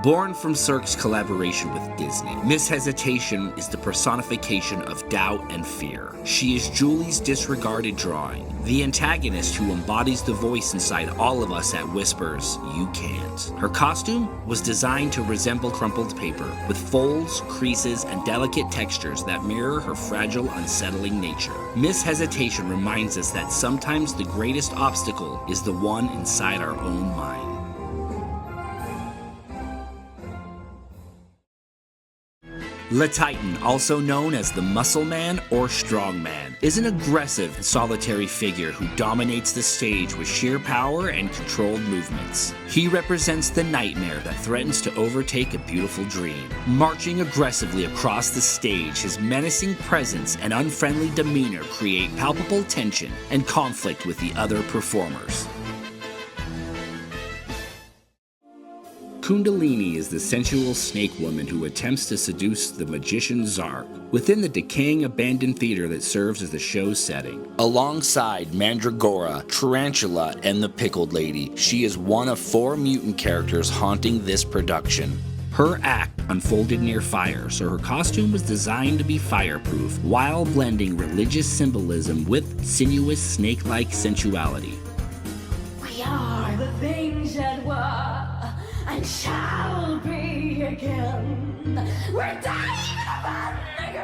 Born from Cirque's collaboration with Disney, Miss Hesitation is the personification of doubt and fear. She is Julie's disregarded drawing, the antagonist who embodies the voice inside all of us that whispers, "You can't." Her costume was designed to resemble crumpled paper, with folds, creases, and delicate textures that mirror her fragile, unsettling nature. Miss Hesitation reminds us that sometimes the greatest obstacle is the one inside our own mind. Le Titan, also known as the Muscle Man or Strong Man, is an aggressive, solitary figure who dominates the stage with sheer power and controlled movements. He represents the nightmare that threatens to overtake a beautiful dream. Marching aggressively across the stage, his menacing presence and unfriendly demeanor create palpable tension and conflict with the other performers. Kundalini is the sensual snake woman who attempts to seduce the magician Cirque within the decaying abandoned theater that serves as the show's setting. Alongside Mandragora, Tarantula, and the Pickled Lady, she is one of 4 mutant characters haunting this production. Her act unfolded near fire, so her costume was designed to be fireproof while blending religious symbolism with sinuous snake-like sensuality. We are the things that were and shall be again. We're dying upon the grave.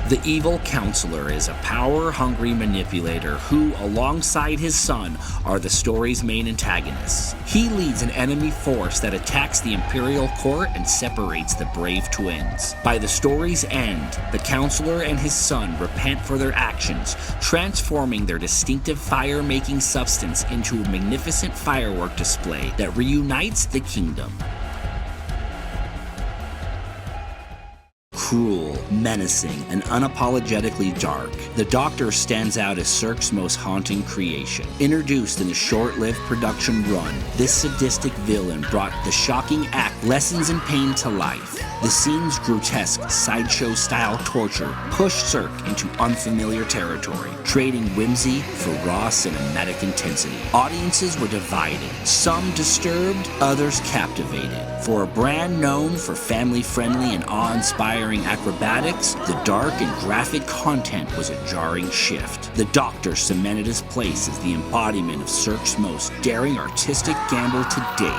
The evil counselor is a power-hungry manipulator who, alongside his son, are the story's main antagonists. He leads an enemy force that attacks the Imperial Court and separates the brave twins. By the story's end, the counselor and his son repent for their actions, transforming their distinctive fire-making substance into a magnificent firework display that reunites the kingdom. Cruel, menacing, and unapologetically dark, the Doctor stands out as Cirque's most haunting creation. Introduced in a short-lived production run, this sadistic villain brought the shocking act Lessons in Pain to life. The scene's grotesque, sideshow-style torture pushed Cirque into unfamiliar territory, trading whimsy for raw cinematic intensity. Audiences were divided, some disturbed, others captivated. For a brand known for family-friendly and awe-inspiring acrobatics, the dark and graphic content was a jarring shift. The Doctor cemented his place as the embodiment of Cirque's most daring artistic gamble to date.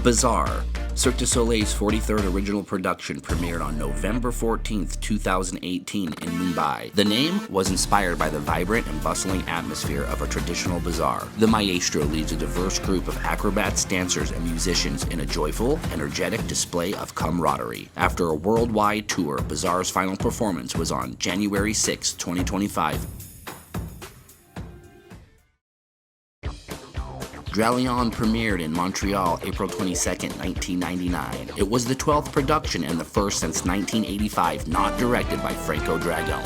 Bizarre. Cirque du Soleil's 43rd original production premiered on November 14th, 2018 in Mumbai. The name was inspired by the vibrant and bustling atmosphere of a traditional bazaar. The maestro leads a diverse group of acrobats, dancers, and musicians in a joyful, energetic display of camaraderie. After a worldwide tour, Bazaar's final performance was on January 6, 2025. Dralion premiered in Montreal April 22, 1999. It was the 12th production and the first since 1985 not directed by Franco Dragone.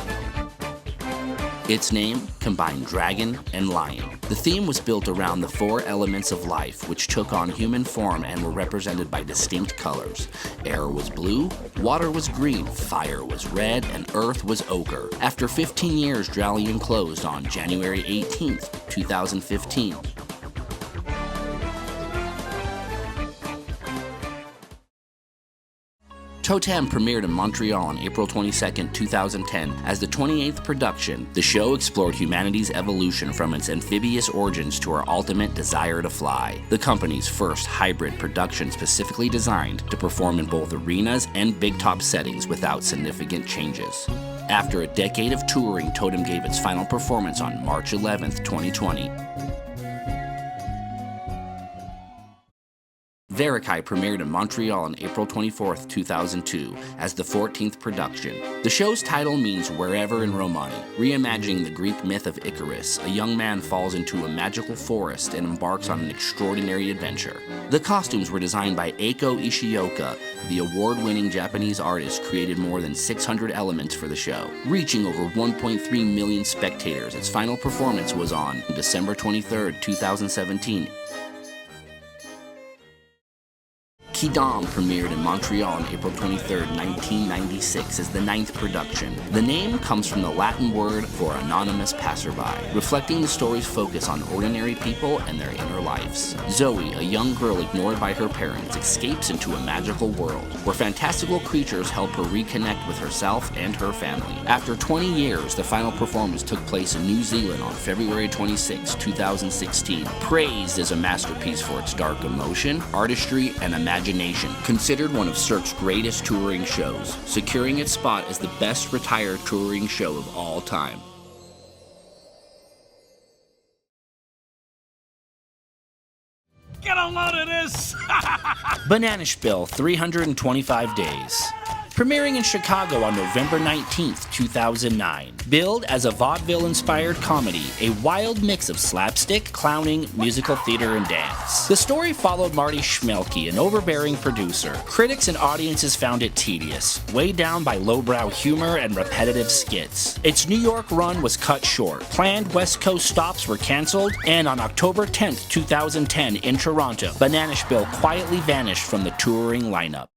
Its name combined dragon and lion. The theme was built around the 4 elements of life, which took on human form and were represented by distinct colors. Air was blue, water was green, fire was red, and earth was ochre. After 15 years, Dralion closed on January 18, 2015. Totem premiered in Montreal on April 22, 2010 as the 28th production. The show explored humanity's evolution from its amphibious origins to our ultimate desire to fly. The company's first hybrid production specifically designed to perform in both arenas and big top settings without significant changes. After a decade of touring, Totem gave its final performance on March 11, 2020. Verikai premiered in Montreal on April 24, 2002 as the 14th production. The show's title means wherever in Romani, reimagining the Greek myth of Icarus. A young man falls into a magical forest and embarks on an extraordinary adventure. The costumes were designed by Eiko Ishioka. The award-winning Japanese artist created more than 600 elements for the show, reaching over 1.3 million spectators. Its final performance was on December 23, 2017. Quidam premiered in Montreal on April 23, 1996 as the 9th production. The name comes from the Latin word for anonymous passerby, reflecting the story's focus on ordinary people and their inner lives. Zoe, a young girl ignored by her parents, escapes into a magical world where fantastical creatures help her reconnect with herself and her family. After 20 years, the final performance took place in New Zealand on February 26, 2016, praised as a masterpiece for its dark emotion, artistry, and imagination. Considered one of Cirque's greatest touring shows, securing its spot as the best retired touring show of all time. Get a load of this! Bananaspiel 325 Days. Premiering in Chicago on November 19, 2009. Billed as a vaudeville-inspired comedy, a wild mix of slapstick, clowning, musical theater, and dance. The story followed Marty Schmelke, an overbearing producer. Critics and audiences found it tedious, weighed down by lowbrow humor and repetitive skits. Its New York run was cut short. Planned West Coast stops were canceled, and on October 10, 2010 in Toronto, Bananaspiel quietly vanished from the touring lineup.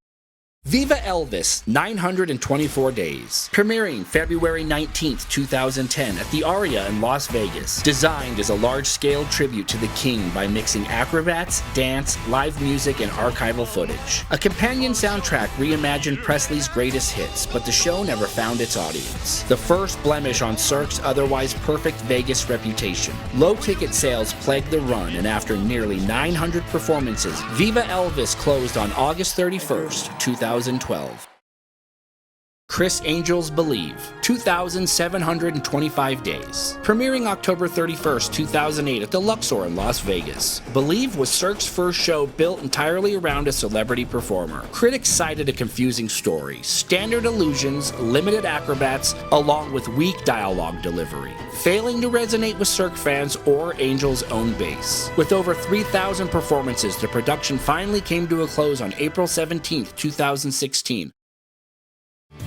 Viva Elvis, 924 Days. Premiering February 19, 2010 at the Aria in Las Vegas. Designed as a large-scale tribute to the King by mixing acrobats, dance, live music, and archival footage. A companion soundtrack reimagined Presley's greatest hits, but the show never found its audience. The first blemish on Cirque's otherwise perfect Vegas reputation. Low ticket sales plagued the run, and after nearly 900 performances, Viva Elvis closed on August 31, 2012. Criss Angel's Believe, 2,725 Days. Premiering October 31, 2008 at the Luxor in Las Vegas. Believe was Cirque's first show built entirely around a celebrity performer. Critics cited a confusing story, standard illusions, limited acrobats, along with weak dialogue delivery, failing to resonate with Cirque fans or Angel's own base. With over 3,000 performances, the production finally came to a close on April 17, 2016.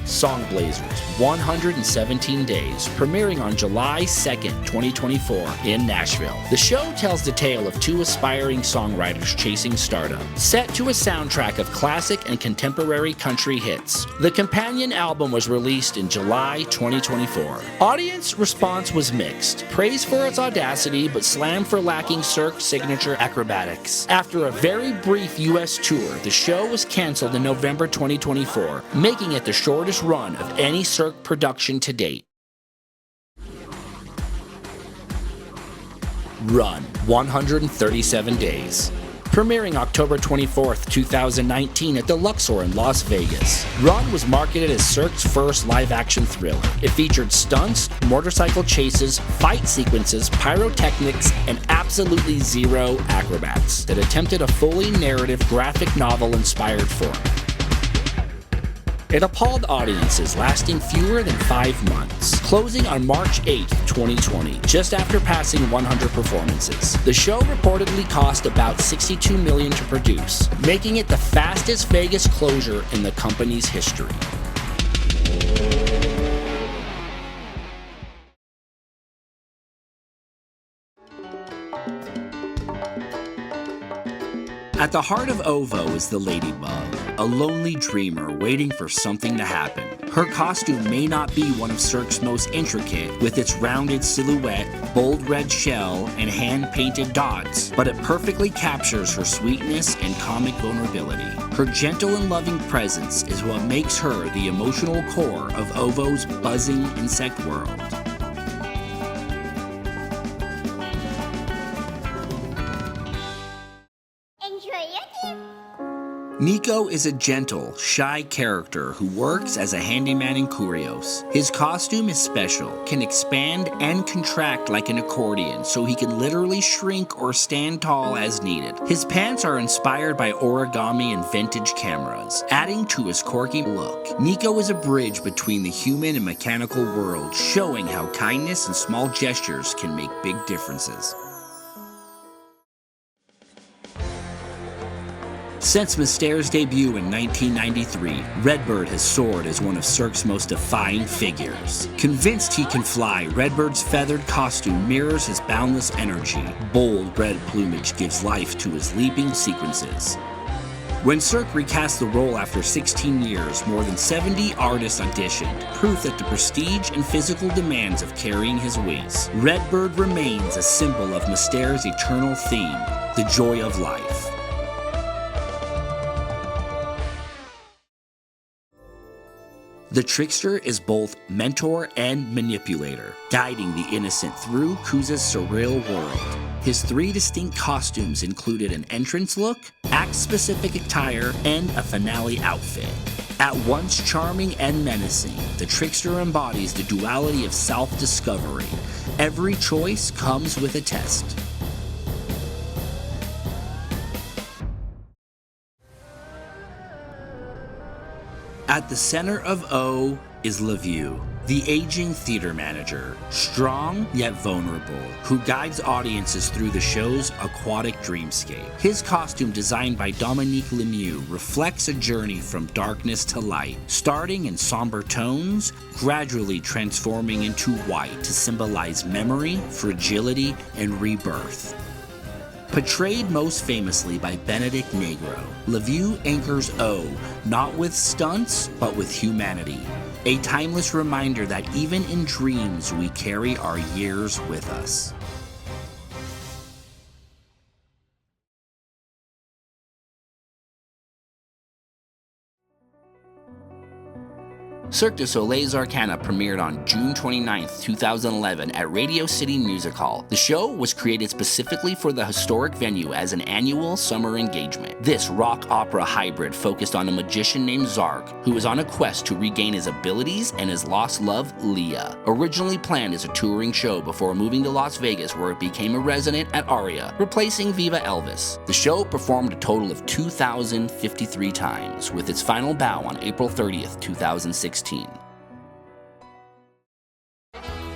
Song Blazers, 117 Days, premiering on July 2nd, 2024 in Nashville. The show tells the tale of two aspiring songwriters chasing stardom, set to a soundtrack of classic and contemporary country hits. The companion album was released in July 2024. Audience response was mixed, praise for its audacity but slam for lacking Cirque's signature acrobatics. After a very brief US tour, the show was canceled in November 2024, making it the shortest run of any Cirque production to date. Run, 137 Days. Premiering October 24, 2019 at the Luxor in Las Vegas. Run was marketed as Cirque's first live-action thriller. It featured stunts, motorcycle chases, fight sequences, pyrotechnics, and absolutely zero acrobats that attempted a fully narrative graphic novel-inspired format. It appalled audiences, lasting fewer than 5 months, closing on March 8, 2020, just after passing 100 performances. The show reportedly cost about $62 million to produce, making it the fastest Vegas closure in the company's history. At the heart of Ovo is the ladybug, a lonely dreamer waiting for something to happen. Her costume may not be one of Cirque's most intricate, with its rounded silhouette, bold red shell, and hand-painted dots, but it perfectly captures her sweetness and comic vulnerability. Her gentle and loving presence is what makes her the emotional core of Ovo's buzzing insect world. Nico is a gentle, shy character who works as a handyman in Kurios. His costume is special, can expand and contract like an accordion, so he can literally shrink or stand tall as needed. His pants are inspired by origami and vintage cameras, adding to his quirky look. Nico is a bridge between the human and mechanical world, showing how kindness and small gestures can make big differences. Since Mystere's debut in 1993, Redbird has soared as one of Cirque's most defying figures. Convinced he can fly, Redbird's feathered costume mirrors his boundless energy. Bold red plumage gives life to his leaping sequences. When Cirque recast the role after 16 years, more than 70 artists auditioned, proof that the prestige and physical demands of carrying his wings. Redbird remains a symbol of Mystere's eternal theme, the joy of life. The trickster is both mentor and manipulator, guiding the innocent through Kuza's surreal world. His 3 distinct costumes included an entrance look, act-specific attire, and a finale outfit. At once charming and menacing, the trickster embodies the duality of self-discovery. Every choice comes with a test. At the center of O is LaVue, the aging theater manager, strong yet vulnerable, who guides audiences through the show's aquatic dreamscape. His costume, designed by Dominique Lemieux, reflects a journey from darkness to light, starting in somber tones, gradually transforming into white to symbolize memory, fragility, and rebirth. Portrayed most famously by Benedict Negro, LaVue anchors O, not with stunts, but with humanity. A timeless reminder that even in dreams we carry our years with us. Cirque du Soleil's Arcana premiered on June 29, 2011 at Radio City Music Hall. The show was created specifically for the historic venue as an annual summer engagement. This rock opera hybrid focused on a magician named Zark, who is on a quest to regain his abilities and his lost love, Leah. Originally planned as a touring show before moving to Las Vegas, where it became a resident at Aria, replacing Viva Elvis. The show performed a total of 2,053 times, with its final bow on April 30th, 2016.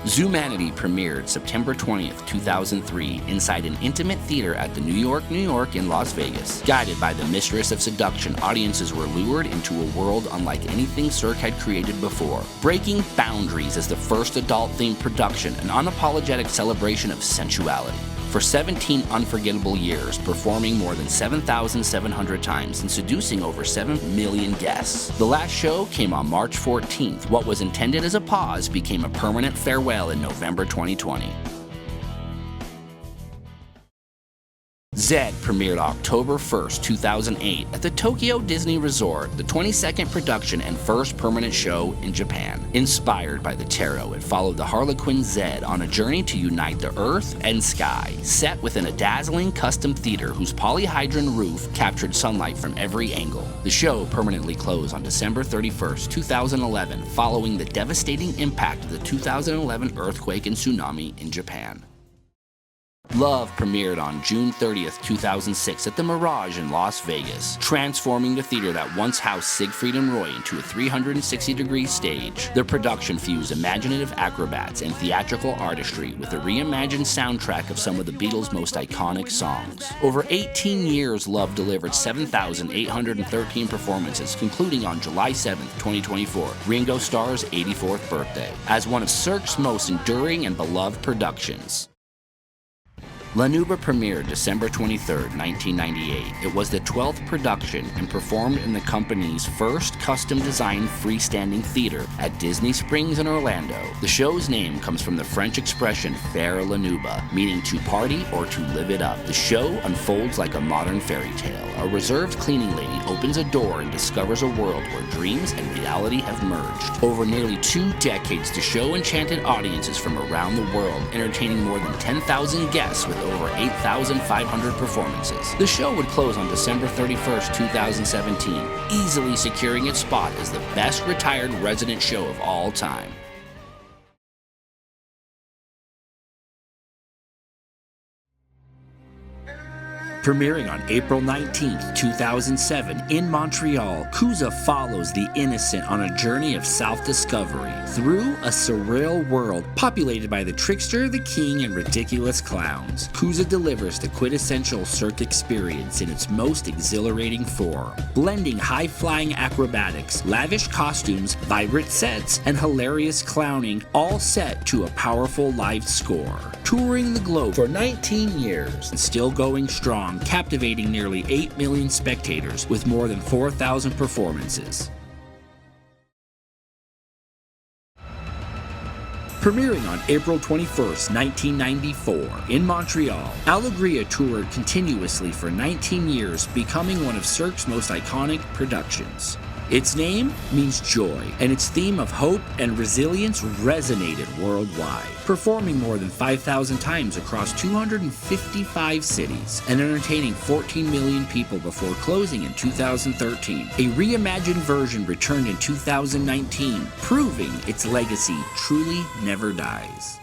Zoomanity premiered September 20th, 2003 inside an intimate theater at the New York, and Las Vegas. Guided by the mistress of seduction, audiences were lured into a world unlike anything Cirque had created before. Breaking Boundaries is the first adult-themed production, an unapologetic celebration of sensuality. For 17 unforgettable years, performing more than 7,700 times and seducing over 7 million guests. The last show came on March 14th. What was intended as a pause became a permanent farewell in November 2020. Zed premiered October 1st, 2008 at the Tokyo Disney Resort, the 22nd production and first permanent show in Japan. Inspired by the tarot, it followed the Harlequin Zed on a journey to unite the earth and sky, set within a dazzling custom theater whose polyhedron roof captured sunlight from every angle. The show permanently closed on December 31st, 2011, following the devastating impact of the 2011 earthquake and tsunami in Japan. Love premiered on June 30th, 2006 at the Mirage in Las Vegas, transforming the theater that once housed Siegfried and Roy into a 360-degree stage. The production fused imaginative acrobats and theatrical artistry with a reimagined soundtrack of some of the Beatles' most iconic songs. Over 18 years, Love delivered 7,813 performances, concluding on July 7th, 2024, Ringo Starr's 84th birthday, as one of Cirque's most enduring and beloved productions. La Nuba premiered December 23, 1998. It was the 12th production and performed in the company's first custom-designed freestanding theater at Disney Springs in Orlando. The show's name comes from the French expression faire la nuba, meaning to party or to live it up. The show unfolds like a modern fairy tale. A reserved cleaning lady opens a door and discovers a world where dreams and reality have merged. Over nearly 2 decades, the show enchanted audiences from around the world, entertaining more than 10,000 guests with over 8,500 performances. The show would close on December 31st, 2017, easily securing its spot as the best retired resident show of all time. Premiering on April 19, 2007 in Montreal, Kuza follows the innocent on a journey of self-discovery through a surreal world populated by the trickster, the king, and ridiculous clowns. Kuza delivers the quintessential Cirque experience in its most exhilarating form, blending high-flying acrobatics, lavish costumes, vibrant sets, and hilarious clowning, all set to a powerful live score. Touring the globe for 19 years and still going strong, long, captivating nearly 8 million spectators with more than 4,000 performances. Premiering on April 21st, 1994, in Montreal, Alegria toured continuously for 19 years, becoming one of Cirque's most iconic productions. Its name means joy, and its theme of hope and resilience resonated worldwide, performing more than 5,000 times across 255 cities and entertaining 14 million people before closing in 2013. A reimagined version returned in 2019, proving its legacy truly never dies.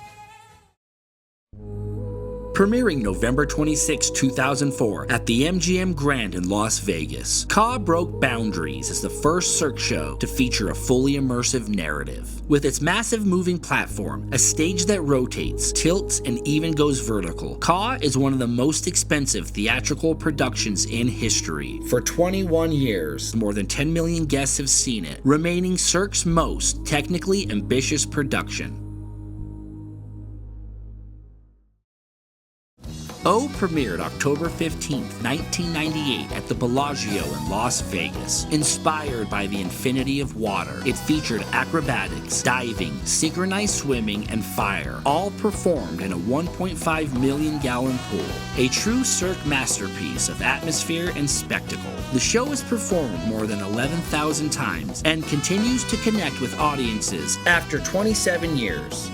Premiering November 26, 2004 at the MGM Grand in Las Vegas, Ka broke boundaries as the first Cirque show to feature a fully immersive narrative. With its massive moving platform, a stage that rotates, tilts, and even goes vertical, Ka is one of the most expensive theatrical productions in history. For 21 years, more than 10 million guests have seen it, remaining Cirque's most technically ambitious production. O premiered October 15, 1998 at the Bellagio in Las Vegas. Inspired by the infinity of water, it featured acrobatics, diving, synchronized swimming, and fire, all performed in a 1.5 million gallon pool. A true Cirque masterpiece of atmosphere and spectacle. The show is performed more than 11,000 times and continues to connect with audiences after 27 years.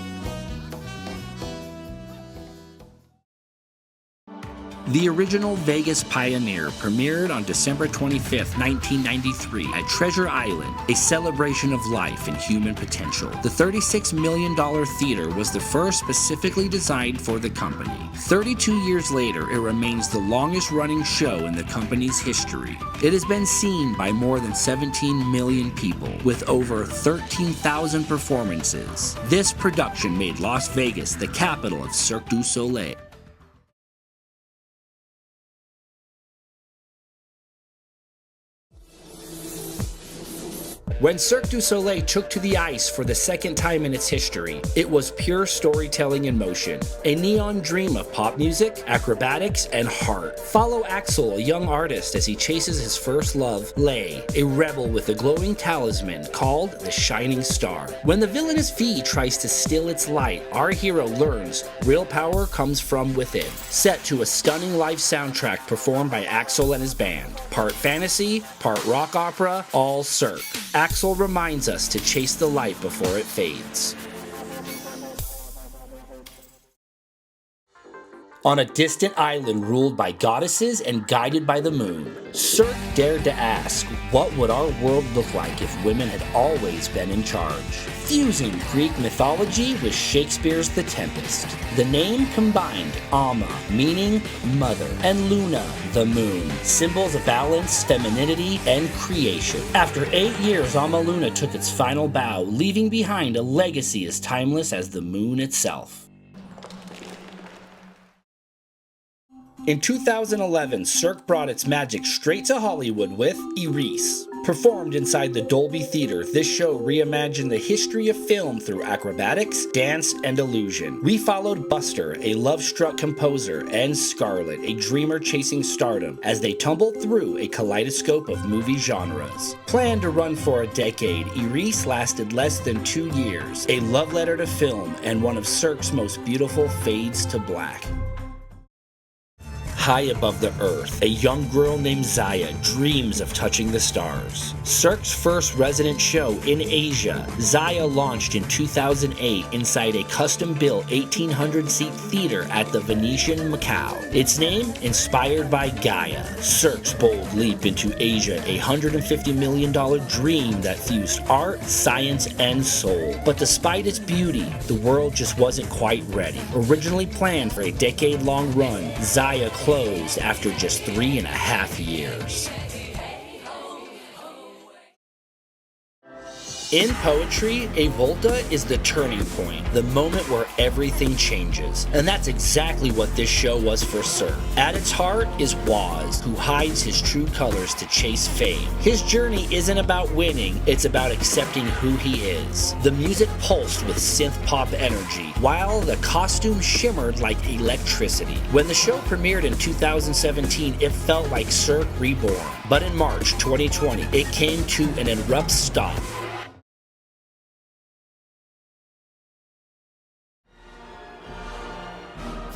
The original Vegas Pioneer premiered on December 25, 1993 at Treasure Island, a celebration of life and human potential. The $36 million theater was the first specifically designed for the company. 32 years later, it remains the longest-running show in the company's history. It has been seen by more than 17 million people, with over 13,000 performances. This production made Las Vegas the capital of Cirque du Soleil. When Cirque du Soleil took to the ice for the second time in its history, it was pure storytelling in motion, a neon dream of pop music, acrobatics, and heart. Follow Axel, a young artist, as he chases his first love, Lay, a rebel with a glowing talisman called the Shining Star. When the villainous V tries to steal its light, our hero learns real power comes from within. Set to a stunning live soundtrack performed by Axel and his band. Part fantasy, part rock opera, all Cirque. Axel reminds us to chase the light before it fades. On a distant island ruled by goddesses and guided by the moon, Cirque dared to ask, what would our world look like if women had always been in charge? Fusing Greek mythology with Shakespeare's The Tempest. The name combined Amma, meaning mother, and Luna, the moon, symbols of balance, femininity, and creation. After 8 years, Amma Luna took its final bow, leaving behind a legacy as timeless as the moon itself. In 2011, Cirque brought its magic straight to Hollywood with Iris. Performed inside the Dolby Theater, this show reimagined the history of film through acrobatics, dance, and illusion. We followed Buster, a love-struck composer, and Scarlett, a dreamer chasing stardom, as they tumbled through a kaleidoscope of movie genres. Planned to run for a decade, Iris lasted less than 2 years, a love letter to film and one of Cirque's most beautiful fades to black. High above the earth, a young girl named Zaya dreams of touching the stars. Cirque's first resident show in Asia, Zaya launched in 2008 inside a custom-built 1,800-seat theater at the Venetian, Macau. Its name, inspired by Gaia, Cirque's bold leap into Asia, a $150 million dream that fused art, science, and soul. But despite its beauty, the world just wasn't quite ready. Originally planned for a decade-long run, Zaya closed after just 3.5 years. In poetry, a volta is the turning point, the moment where everything changes. And that's exactly what this show was for Cirque. At its heart is Waz, who hides his true colors to chase fame. His journey isn't about winning, it's about accepting who he is. The music pulsed with synth pop energy, while the costume shimmered like electricity. When the show premiered in 2017, it felt like Cirque reborn. But in March 2020, it came to an abrupt stop.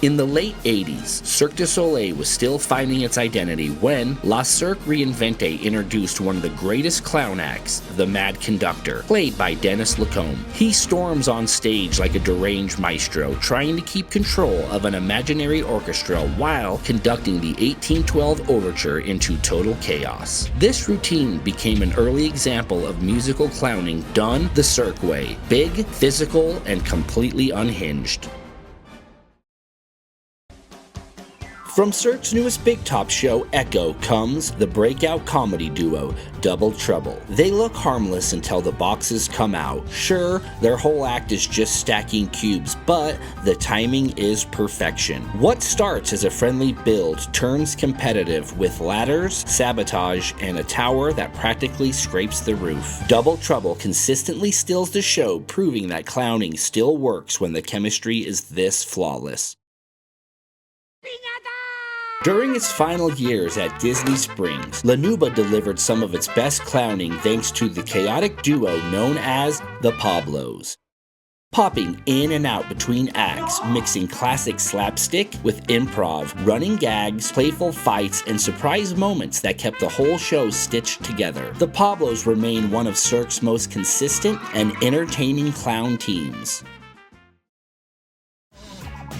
In the late 80s, Cirque du Soleil was still finding its identity when La Cirque Reinvente introduced one of the greatest clown acts, the Mad Conductor, played by Dennis Lacombe. He storms on stage like a deranged maestro, trying to keep control of an imaginary orchestra while conducting the 1812 overture into total chaos. This routine became an early example of musical clowning done the Cirque way, big, physical, and completely unhinged. From Cirque's newest big top show, Echo, comes the breakout comedy duo, Double Trouble. They look harmless until the boxes come out. Sure, their whole act is just stacking cubes, but the timing is perfection. What starts as a friendly build turns competitive with ladders, sabotage, and a tower that practically scrapes the roof. Double Trouble consistently steals the show, proving that clowning still works when the chemistry is this flawless. During its final years at Disney Springs, La Nuba delivered some of its best clowning thanks to the chaotic duo known as the Pablos. Popping in and out between acts, mixing classic slapstick with improv, running gags, playful fights, and surprise moments that kept the whole show stitched together. The Pablos remain one of Cirque's most consistent and entertaining clown teams.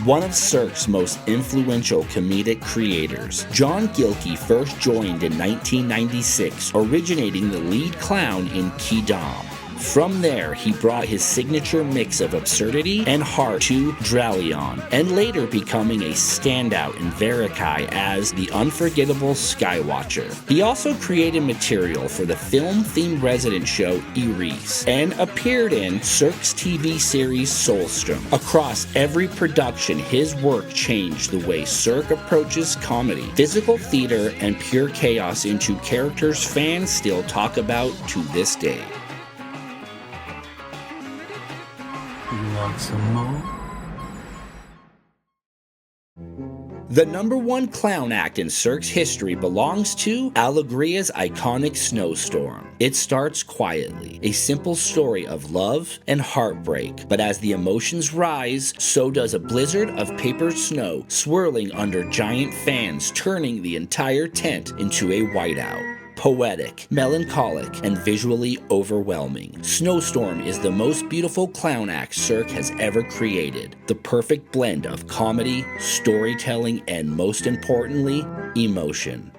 One of Cirque's most influential comedic creators, John Gilkey first joined in 1996, originating the lead clown in Quidam. From there, he brought his signature mix of absurdity and heart to Dralion, and later becoming a standout in Verikai as the unforgettable Skywatcher. He also created material for the film-themed resident show Eris, and appeared in Cirque's TV series Soulstrom. Across every production, his work changed the way Cirque approaches comedy, physical theater, and pure chaos into characters fans still talk about to this day. You want some more? The #1 clown act in Cirque's history belongs to Alegria's iconic Snowstorm. It starts quietly, a simple story of love and heartbreak, but as the emotions rise, so does a blizzard of paper snow swirling under giant fans, turning the entire tent into a whiteout. Poetic, melancholic, and visually overwhelming, Snowstorm is the most beautiful clown act Cirque has ever created. The perfect blend of comedy, storytelling, and most importantly, emotion.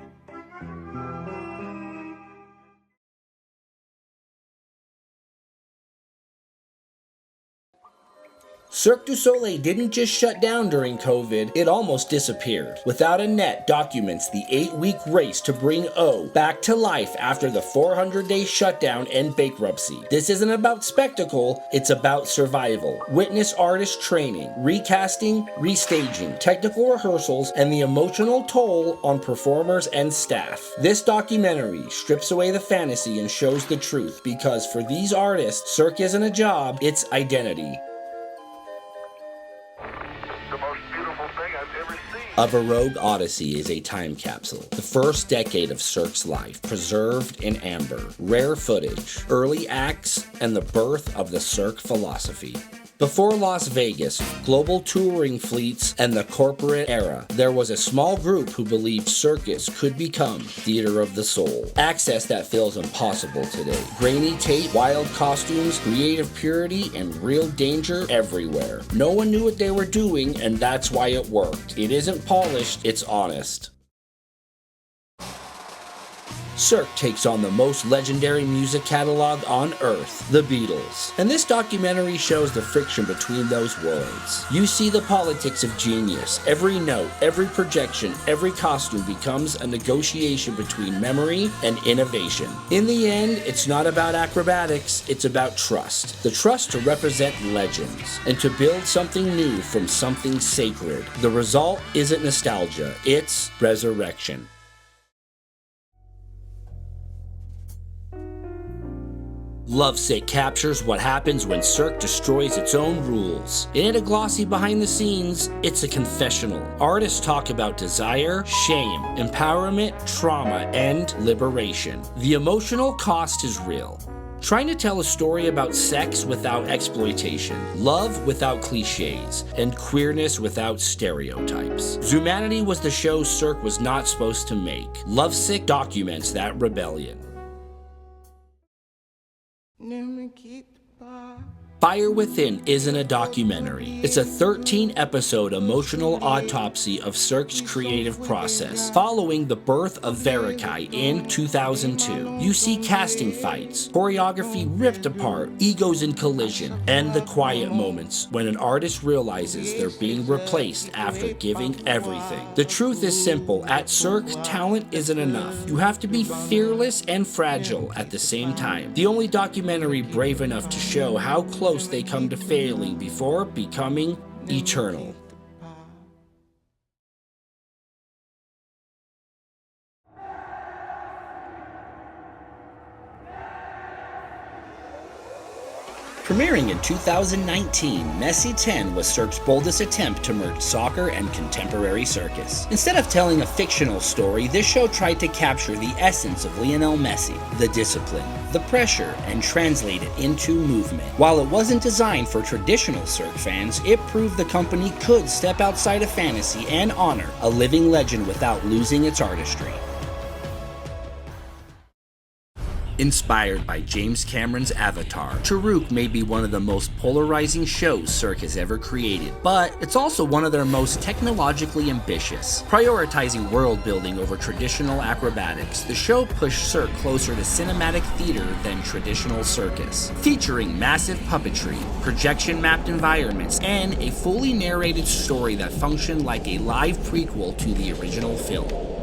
Cirque du Soleil didn't just shut down during COVID, it almost disappeared. Without a Net documents the 8-week race to bring O back to life after the 400-day shutdown and bankruptcy. This isn't about spectacle, it's about survival. Witness artist training, recasting, restaging, technical rehearsals, and the emotional toll on performers and staff. This documentary strips away the fantasy and shows the truth, because for these artists, Cirque isn't a job, it's identity. A Baroque Odyssey is a time capsule, the first decade of Cirque's life, preserved in amber, rare footage, early acts, and the birth of the Cirque philosophy. Before Las Vegas, global touring fleets, and the corporate era, there was a small group who believed circus could become theater of the soul. Access that feels impossible today. Grainy tape, wild costumes, creative purity, and real danger everywhere. No one knew what they were doing, and that's why it worked. It isn't polished, it's honest. Cirque takes on the most legendary music catalog on Earth, the Beatles. And this documentary shows the friction between those worlds. You see the politics of genius. Every note, every projection, every costume becomes a negotiation between memory and innovation. In the end, it's not about acrobatics, it's about trust. The trust to represent legends and to build something new from something sacred. The result isn't nostalgia, it's resurrection. Lovesick captures what happens when Cirque destroys its own rules. In a glossy behind the scenes, it's a confessional. Artists talk about desire, shame, empowerment, trauma, and liberation. The emotional cost is real. Trying to tell a story about sex without exploitation, love without cliches, and queerness without stereotypes. Zumanity was the show Cirque was not supposed to make. Lovesick documents that rebellion. Fire Within isn't a documentary. It's a 13-episode emotional autopsy of Cirque's creative process, following the birth of Verikai in 2002. You see casting fights, choreography ripped apart, egos in collision, and the quiet moments when an artist realizes they're being replaced after giving everything. The truth is simple. At Cirque, talent isn't enough. You have to be fearless and fragile at the same time. The only documentary brave enough to show how close they come to failing before becoming eternal. Premiering in 2019, Messi 10 was Cirque's boldest attempt to merge soccer and contemporary circus. Instead of telling a fictional story, this show tried to capture the essence of Lionel Messi, the discipline, the pressure, and translate it into movement. While it wasn't designed for traditional Cirque fans, it proved the company could step outside of fantasy and honor a living legend without losing its artistry. Inspired by James Cameron's Avatar, Cirque may be one of the most polarizing shows Cirque has ever created, but it's also one of their most technologically ambitious. Prioritizing world building over traditional acrobatics, the show pushed Cirque closer to cinematic theater than traditional circus, featuring massive puppetry, projection-mapped environments, and a fully narrated story that functioned like a live prequel to the original film.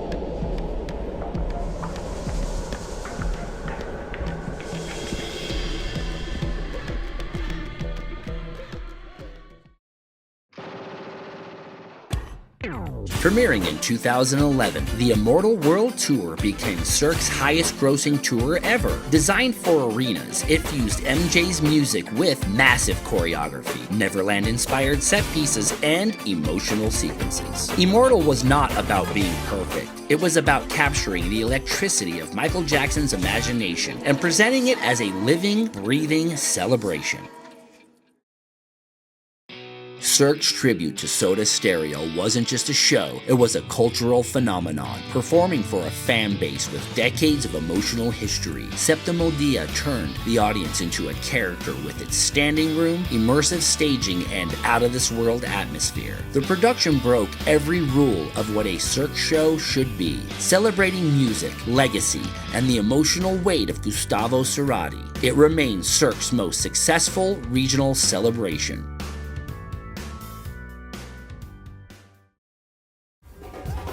Premiering in 2011, the Immortal World Tour became Cirque's highest-grossing tour ever. Designed for arenas, it fused MJ's music with massive choreography, Neverland-inspired set pieces, and emotional sequences. Immortal was not about being perfect. It was about capturing the electricity of Michael Jackson's imagination and presenting it as a living, breathing celebration. Cirque's tribute to Soda Stereo wasn't just a show, it was a cultural phenomenon, performing for a fan base with decades of emotional history. Septimodia turned the audience into a character with its standing room, immersive staging, and out-of-this-world atmosphere. The production broke every rule of what a Cirque show should be, celebrating music, legacy, and the emotional weight of Gustavo Cerati. It remains Cirque's most successful regional celebration.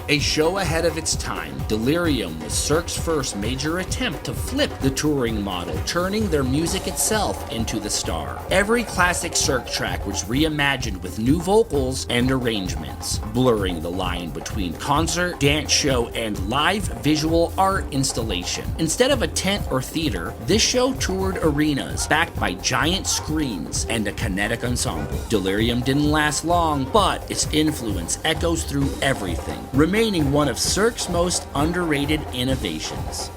A show ahead of its time, Delirium was Cirque's first major attempt to flip the touring model, turning their music itself into the star. Every classic Cirque track was reimagined with new vocals and arrangements, blurring the line between concert, dance show, and live visual art installation. Instead of a tent or theater, this show toured arenas, backed by giant screens and a kinetic ensemble. Delirium didn't last long, but its influence echoes through everything, remaining one of Cirque's most underrated innovations.